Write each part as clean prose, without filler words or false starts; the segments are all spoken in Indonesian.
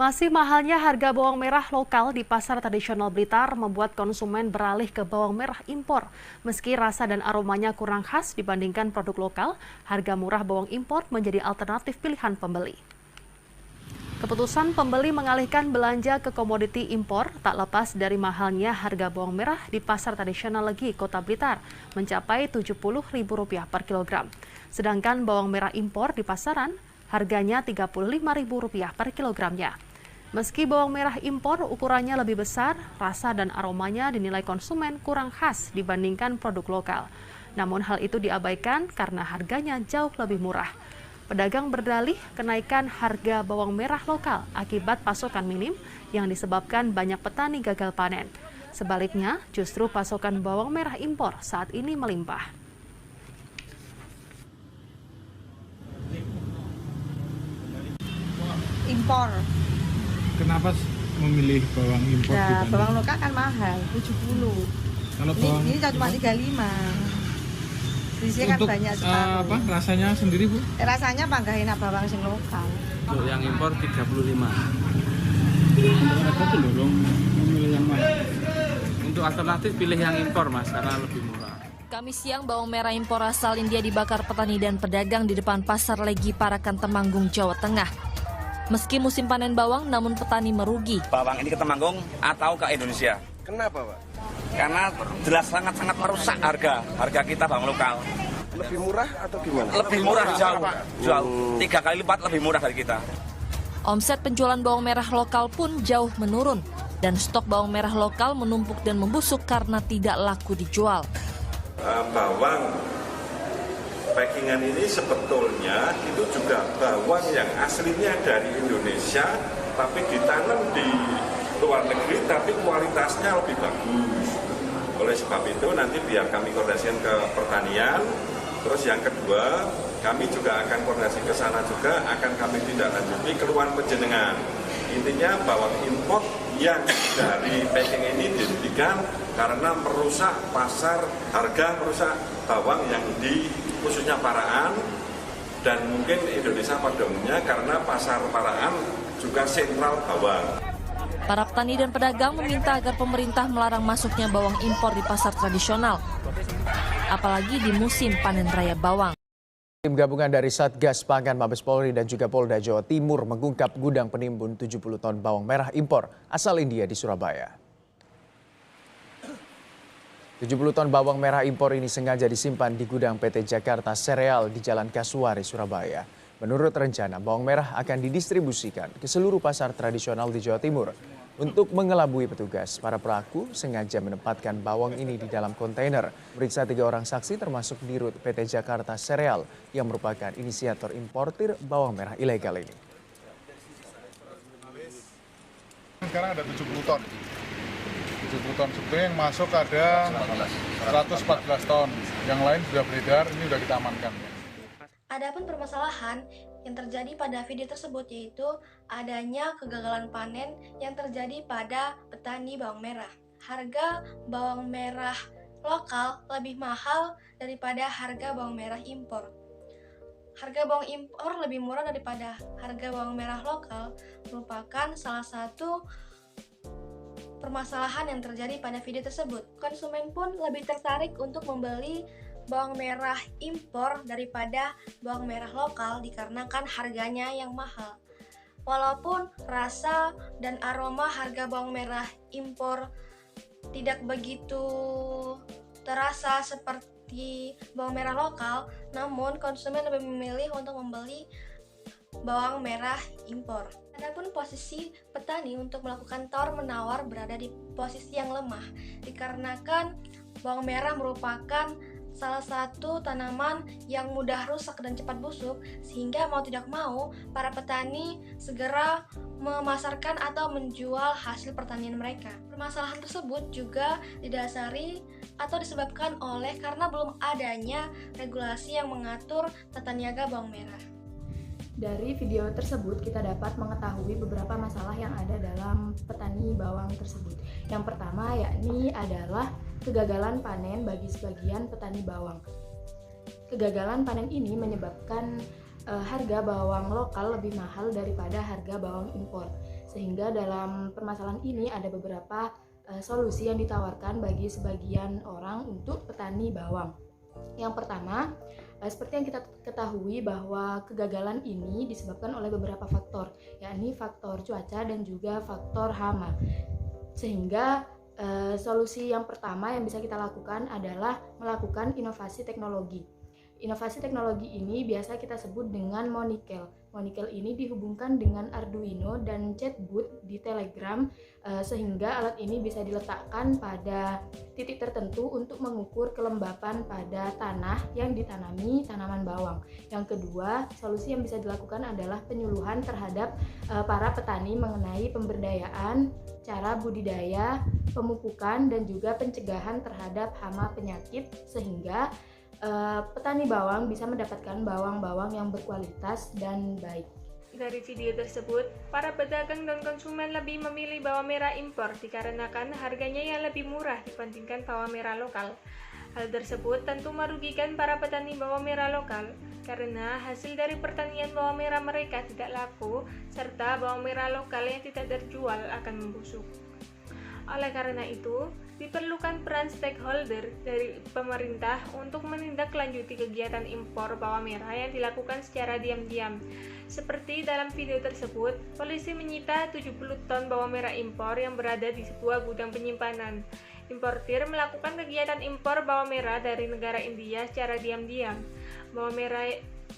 Masih mahalnya harga bawang merah lokal di pasar tradisional Blitar membuat konsumen beralih ke bawang merah impor. Meski rasa dan aromanya kurang khas dibandingkan produk lokal, harga murah bawang impor menjadi alternatif pilihan pembeli. Keputusan pembeli mengalihkan belanja ke komoditi impor tak lepas dari mahalnya harga bawang merah di pasar tradisional Legi, Kota Blitar, mencapai Rp70.000 per kilogram. Sedangkan bawang merah impor di pasaran harganya Rp35.000 per kilogramnya. Meski bawang merah impor ukurannya lebih besar, rasa dan aromanya dinilai konsumen kurang khas dibandingkan produk lokal. Namun hal itu diabaikan karena harganya jauh lebih murah. Pedagang berdalih kenaikan harga bawang merah lokal akibat pasokan minim yang disebabkan banyak petani gagal panen. Sebaliknya, justru pasokan bawang merah impor saat ini melimpah. Impor. Kenapa memilih bawang impor? Nah, bawang lokal kan mahal, 70. Kalau bawang ini cuma 35. Isinya kan banyak sekali. Apa rasanya sendiri, Bu? Rasanya apa enggak enak bawang sing lokal. Untuk yang impor 35. Kenapa tuh dorong memilih yang mana? Untuk alternatif pilih yang impor, Mas, karena lebih murah. Kamis siang, bawang merah impor asal India dibakar petani dan pedagang di depan Pasar Legi, Parakan, Temanggung, Jawa Tengah. Meski musim panen bawang, namun petani merugi. Bawang ini ke Temanggung atau ke Indonesia. Kenapa, Pak? Karena jelas sangat-sangat merusak harga kita bawang lokal. Lebih murah atau gimana? Lebih murah jauh. 3 kali lipat lebih murah dari kita. Omset penjualan bawang merah lokal pun jauh menurun. Dan stok bawang merah lokal menumpuk dan membusuk karena tidak laku dijual. Bawang packingan ini sebetulnya itu juga bawang yang aslinya dari Indonesia, tapi ditanam di luar negeri, tapi kualitasnya lebih bagus. Oleh sebab itu nanti biar kami koordinasikan ke pertanian. Terus yang kedua, kami juga akan koordinasi ke sana juga, akan kami tidak lanjuti keluhan penjenengan. Intinya bawang impor yang dari packing ini dihentikan karena merusak pasar, harga merusak bawang yang di khususnya Parakan dan mungkin Indonesia pada umumnya karena pasar Parakan juga sentral bawang. Para petani dan pedagang meminta agar pemerintah melarang masuknya bawang impor di pasar tradisional, apalagi di musim panen raya bawang. Tim gabungan dari Satgas Pangan Mabes Polri dan juga Polda Jawa Timur mengungkap gudang penimbun 70 ton bawang merah impor asal India di Surabaya. 70 ton bawang merah impor ini sengaja disimpan di gudang PT Jakarta Sereal di Jalan Kasuari, Surabaya. Menurut rencana, bawang merah akan didistribusikan ke seluruh pasar tradisional di Jawa Timur. Untuk mengelabui petugas, para pelaku sengaja menempatkan bawang ini di dalam kontainer. Meriksa 3 orang saksi termasuk dirut PT Jakarta Sereal yang merupakan inisiator importir bawang merah ilegal ini. Sekarang ada 70 ton. 70 ton, sebetulnya yang masuk ada 114 ton. Yang lain sudah beredar, ini sudah kita amankan. Adapun permasalahan yang terjadi pada video tersebut yaitu adanya kegagalan panen yang terjadi pada petani bawang merah. Harga bawang merah lokal lebih mahal daripada harga bawang merah impor. Harga bawang impor lebih murah daripada harga bawang merah lokal merupakan salah satu permasalahan yang terjadi pada video tersebut. Konsumen pun lebih tertarik untuk membeli bawang merah impor daripada bawang merah lokal dikarenakan harganya yang mahal. Walaupun rasa dan aroma harga bawang merah impor tidak begitu terasa seperti bawang merah lokal, namun konsumen lebih memilih untuk membeli bawang merah impor. Adapun posisi petani untuk melakukan tawar-menawar berada di posisi yang lemah, dikarenakan bawang merah merupakan salah satu tanaman yang mudah rusak dan cepat busuk, sehingga mau tidak mau para petani segera memasarkan atau menjual hasil pertanian mereka. Permasalahan tersebut juga didasari atau disebabkan oleh karena belum adanya regulasi yang mengatur tata niaga bawang merah. Dari video tersebut kita dapat mengetahui beberapa masalah yang ada dalam petani bawang tersebut. Yang pertama yakni adalah kegagalan panen bagi sebagian petani bawang. Kegagalan panen ini menyebabkan harga bawang lokal lebih mahal daripada harga bawang impor. Sehingga dalam permasalahan ini ada beberapa solusi yang ditawarkan bagi sebagian orang untuk petani bawang. Yang pertama, seperti yang kita ketahui bahwa kegagalan ini disebabkan oleh beberapa faktor, yakni faktor cuaca dan juga faktor hama. Sehingga solusi yang pertama yang bisa kita lakukan adalah melakukan inovasi teknologi. Inovasi teknologi ini biasa kita sebut dengan Monikel. Monikel ini dihubungkan dengan Arduino dan chatbot di Telegram, sehingga alat ini bisa diletakkan pada titik tertentu untuk mengukur kelembapan pada tanah yang ditanami tanaman bawang. Yang kedua, solusi yang bisa dilakukan adalah penyuluhan terhadap para petani mengenai pemberdayaan, cara budidaya, pemupukan, dan juga pencegahan terhadap hama penyakit, sehingga petani bawang bisa mendapatkan bawang-bawang yang berkualitas dan baik. Dari video tersebut, para pedagang dan konsumen lebih memilih bawang merah impor dikarenakan harganya yang lebih murah dibandingkan bawang merah lokal. Hal tersebut tentu merugikan para petani bawang merah lokal karena hasil dari pertanian bawang merah mereka tidak laku serta bawang merah lokal yang tidak terjual akan membusuk. Oleh karena itu, diperlukan peran stakeholder dari pemerintah untuk menindaklanjuti kegiatan impor bawang merah yang dilakukan secara diam-diam. Seperti dalam video tersebut, polisi menyita 70 ton bawang merah impor yang berada di sebuah gudang penyimpanan. Importir melakukan kegiatan impor bawang merah dari negara India secara diam-diam. Bawang merah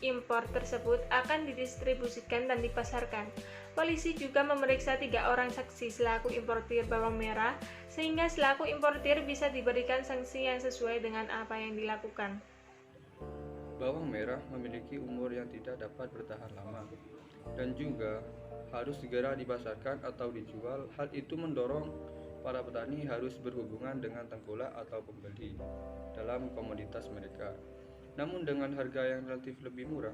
impor tersebut akan didistribusikan dan dipasarkan. Polisi juga memeriksa 3 orang saksi selaku importir bawang merah, sehingga selaku importir bisa diberikan sanksi yang sesuai dengan apa yang dilakukan. Bawang merah memiliki umur yang tidak dapat bertahan lama dan juga harus segera dipasarkan atau dijual. Hal itu mendorong para petani harus berhubungan dengan tengkulak atau pembeli dalam komoditas mereka. Namun dengan harga yang relatif lebih murah,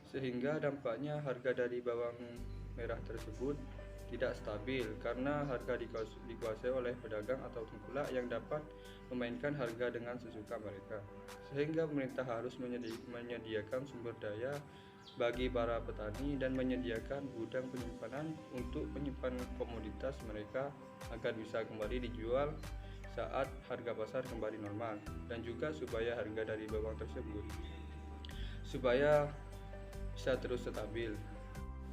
sehingga dampaknya harga dari bawang merah tersebut tidak stabil karena harga dikuasai oleh pedagang atau tengkulak yang dapat memainkan harga dengan sesuka mereka. Sehingga pemerintah harus menyediakan sumber daya bagi para petani dan menyediakan gudang penyimpanan untuk menyimpan komoditas mereka agar bisa kembali dijual saat harga pasar kembali normal, dan juga supaya harga dari bawang tersebut supaya bisa terus stabil.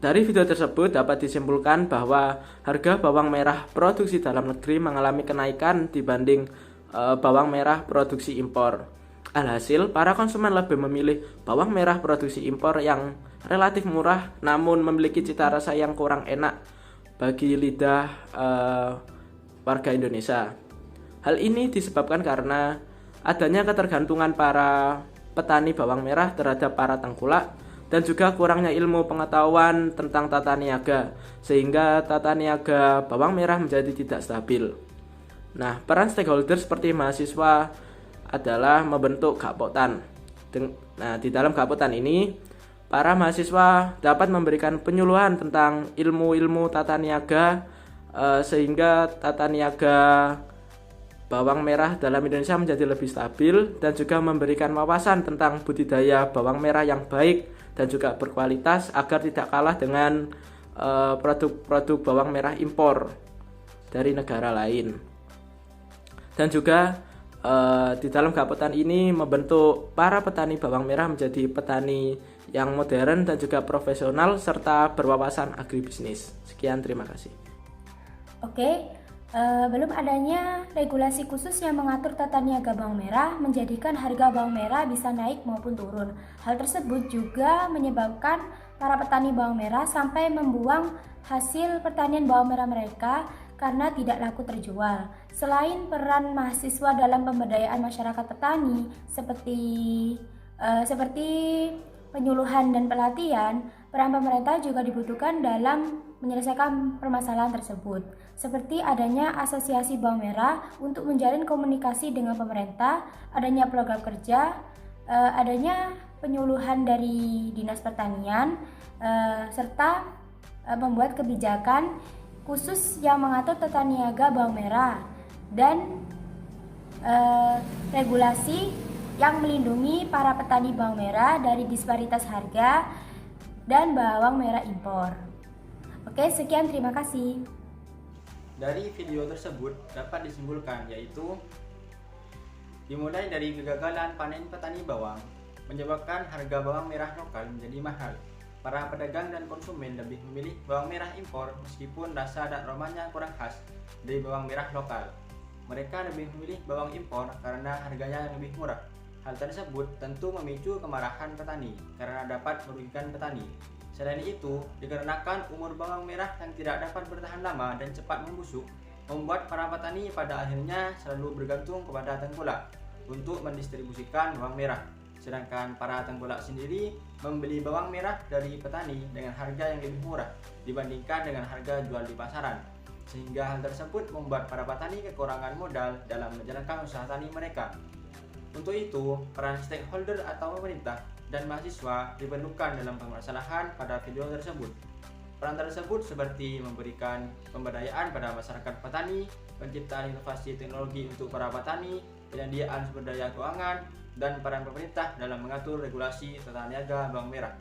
Dari video tersebut dapat disimpulkan bahwa harga bawang merah produksi dalam negeri mengalami kenaikan dibanding bawang merah produksi impor. Alhasil, para konsumen lebih memilih bawang merah produksi impor yang relatif murah namun memiliki cita rasa yang kurang enak bagi lidah warga Indonesia. Hal ini disebabkan karena adanya ketergantungan para petani bawang merah terhadap para tengkulak dan juga kurangnya ilmu pengetahuan tentang tata niaga, sehingga tata niaga bawang merah menjadi tidak stabil. Nah, peran stakeholder seperti mahasiswa adalah membentuk Gappotan. Nah, di dalam Gappotan ini, para mahasiswa dapat memberikan penyuluhan tentang ilmu-ilmu tata niaga, sehingga tata niaga bawang merah dalam Indonesia menjadi lebih stabil, dan juga memberikan wawasan tentang budidaya bawang merah yang baik dan juga berkualitas agar tidak kalah dengan produk-produk bawang merah impor dari negara lain. Dan juga di dalam Gappotan ini membentuk para petani bawang merah menjadi petani yang modern dan juga profesional serta berwawasan agribisnis. Sekian, terima kasih. Oke. Belum adanya regulasi khusus yang mengatur tata niaga bawang merah menjadikan harga bawang merah bisa naik maupun turun. Hal tersebut juga menyebabkan para petani bawang merah sampai membuang hasil pertanian bawang merah mereka karena tidak laku terjual. Selain peran mahasiswa dalam pemberdayaan masyarakat petani seperti penyuluhan dan pelatihan, peran pemerintah juga dibutuhkan dalam menyelesaikan permasalahan tersebut, seperti adanya asosiasi bawang merah untuk menjalin komunikasi dengan pemerintah, adanya program kerja, adanya penyuluhan dari Dinas Pertanian, serta membuat kebijakan khusus yang mengatur tata niaga bawang merah dan regulasi yang melindungi para petani bawang merah dari disparitas harga dan bawang merah impor. Oke, sekian, terima kasih. Dari video tersebut dapat disimpulkan yaitu dimulai dari kegagalan panen petani bawang menyebabkan harga bawang merah lokal menjadi mahal. Para pedagang dan konsumen lebih memilih bawang merah impor meskipun rasa dan aromanya kurang khas dari bawang merah lokal. Mereka lebih memilih bawang impor karena harganya lebih murah. Hal tersebut tentu memicu kemarahan petani karena dapat merugikan petani. Selain itu, dikarenakan umur bawang merah yang tidak dapat bertahan lama dan cepat membusuk, membuat para petani pada akhirnya selalu bergantung kepada tengkulak untuk mendistribusikan bawang merah. Sedangkan para tengkulak sendiri membeli bawang merah dari petani dengan harga yang lebih murah dibandingkan dengan harga jual di pasaran. Sehingga hal tersebut membuat para petani kekurangan modal dalam menjalankan usaha tani mereka. Untuk itu, peran stakeholder atau pemerintah dan mahasiswa diperlukan dalam permasalahan pada video tersebut. Peran tersebut seperti memberikan pemberdayaan pada masyarakat petani, penciptaan inovasi teknologi untuk para petani, penyediaan sumber daya keuangan, dan peran pemerintah dalam mengatur regulasi tata niaga bawang merah.